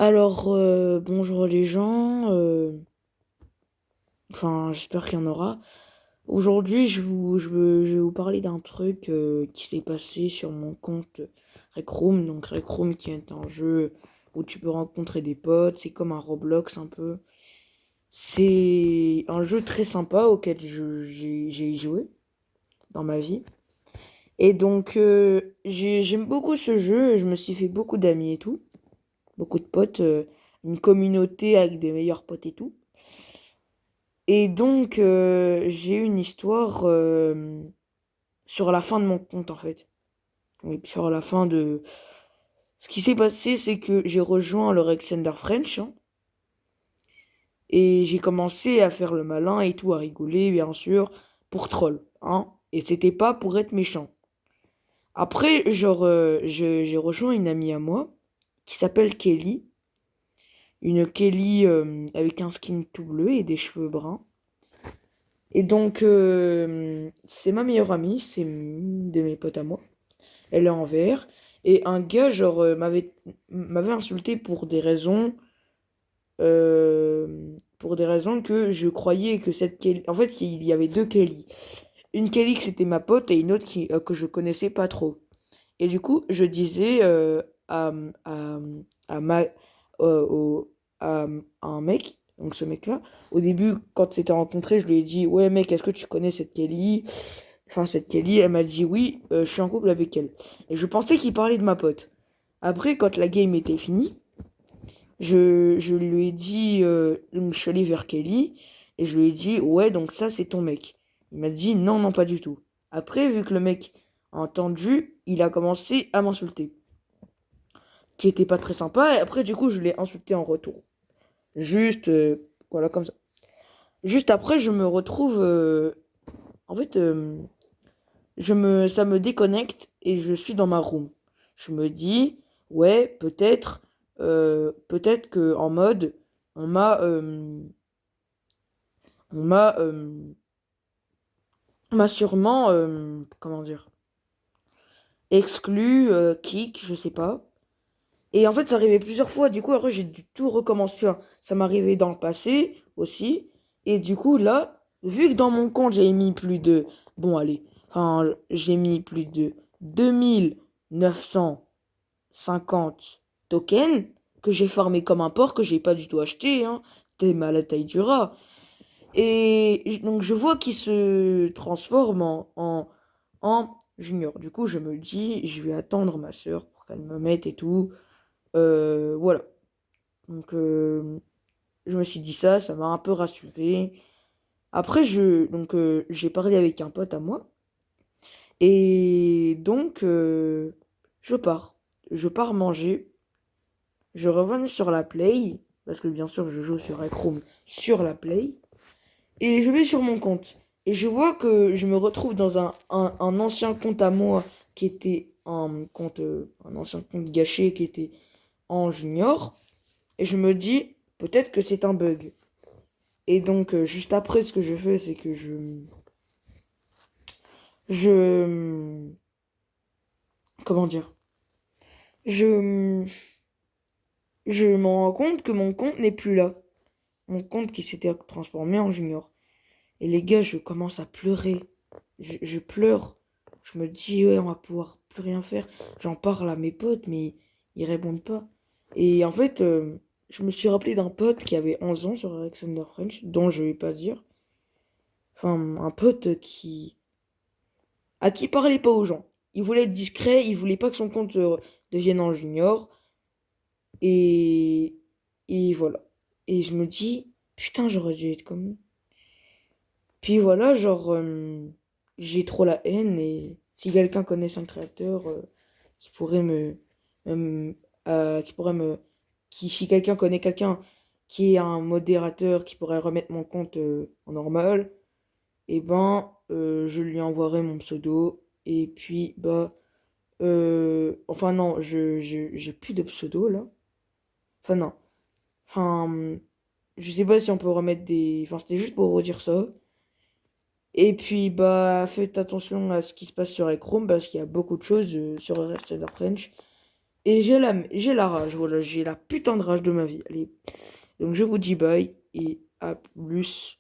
Alors, bonjour les gens. Enfin, j'espère qu'il y en aura. Aujourd'hui, je vais vous parler d'un truc qui s'est passé sur mon compte Rec Room. Donc, Rec Room qui est un jeu où tu peux rencontrer des potes. C'est comme un Roblox un peu. C'est un jeu très sympa auquel j'ai joué dans ma vie. Et donc, j'aime beaucoup ce jeu. Je me suis fait beaucoup d'amis et tout. Beaucoup de potes. Une communauté avec des meilleurs potes et tout. Et donc, j'ai eu une histoire sur la fin de mon compte, en fait. Oui, sur la fin de... Ce qui s'est passé, c'est que j'ai rejoint le Rexender French, hein, et j'ai commencé à faire le malin et tout, à rigoler, bien sûr, pour troll, hein. Et c'était pas pour être méchant. Après, genre, j'ai rejoint une amie à moi, qui s'appelle Kelly. Une Kelly avec un skin tout bleu et des cheveux bruns. Et donc, c'est ma meilleure amie, c'est une de mes potes à moi. Elle est en VR. Et un gars, genre, m'avait insulté pour des raisons que je croyais que cette Kelly. En fait, il y avait deux Kelly. Une Kelly que c'était ma pote et une autre que je connaissais pas trop. Et du coup, je disais à, à, ma, à un mec, donc ce mec-là, au début, quand on s'était rencontrés, je lui ai dit, ouais mec, est-ce que tu connais cette Kelly? Enfin, cette Kelly, elle m'a dit oui, je suis en couple avec elle. Et je pensais qu'il parlait de ma pote. Après, quand la game était finie, je lui ai dit, donc je suis allé vers Kelly, et je lui ai dit, ouais, donc ça c'est ton mec. Il m'a dit, non, non, pas du tout. Après, vu que le mec a entendu, il a commencé à m'insulter, qui était pas très sympa, et après, du coup, je l'ai insulté en retour. Juste, voilà, comme ça. Juste après, je me retrouve, en fait, ça me déconnecte et je suis dans ma room. Je me dis, ouais, peut-être que en mode, on m'a, euh, on m'a, on m'a sûrement, comment dire, exclu, kick, je sais pas. Et en fait, ça arrivait plusieurs fois. Du coup, après, j'ai dû tout recommencer, hein. Ça m'arrivait dans le passé aussi. Et du coup, là, vu que dans mon compte, j'ai mis plus de, bon, allez, enfin, j'ai mis plus de 2 950 tokens que j'ai farmé comme un porc que j'ai pas du tout acheté, hein. T'es mal à la taille du rat. Et donc je vois qu'il se transforme en junior. Du coup, je me dis, je vais attendre ma soeur pour qu'elle me mette et tout. Voilà. Donc je me suis dit ça, ça m'a un peu rassuré. Après, j'ai parlé avec un pote à moi. Et donc, je pars. Je pars manger. Je reviens sur la Play, parce que bien sûr je joue sur Chrome sur la Play, et je vais sur mon compte. Et je vois que je me retrouve dans un ancien compte à moi qui était un ancien compte gâché qui était en junior. Et je me dis, peut-être que c'est un bug. Et donc, juste après, ce que je fais, c'est que je, comment dire, je, je me rends compte que mon compte n'est plus là. Mon compte qui s'était transformé en junior. Et les gars, je commence à pleurer. Je pleure. Je me dis, ouais, on va pouvoir plus rien faire. J'en parle à mes potes, mais ils répondent pas. Et en fait, je me suis rappelé d'un pote qui avait 11 ans sur Alexander French, dont je vais pas dire. Enfin, un pote à qui parlait pas aux gens. Il voulait être discret, il voulait pas que son compte devienne en junior. Et, et voilà. Et je me dis, putain, j'aurais dû être comme lui. Puis voilà, genre, j'ai trop la haine et si quelqu'un connaît un créateur qui pourrait me- qui pourrait me, si quelqu'un connaît quelqu'un qui est un modérateur qui pourrait remettre mon compte en normal, et ben, je lui envoierai mon pseudo et puis bah, enfin non, j'ai plus de pseudo là. Enfin non, enfin, je sais pas si on peut remettre des, enfin c'était juste pour redire ça. Et puis, bah, faites attention à ce qui se passe sur Chrome parce qu'il y a beaucoup de choses sur Rest French. Et j'ai la rage, voilà, j'ai la putain de rage de ma vie. Allez, donc je vous dis bye et à plus.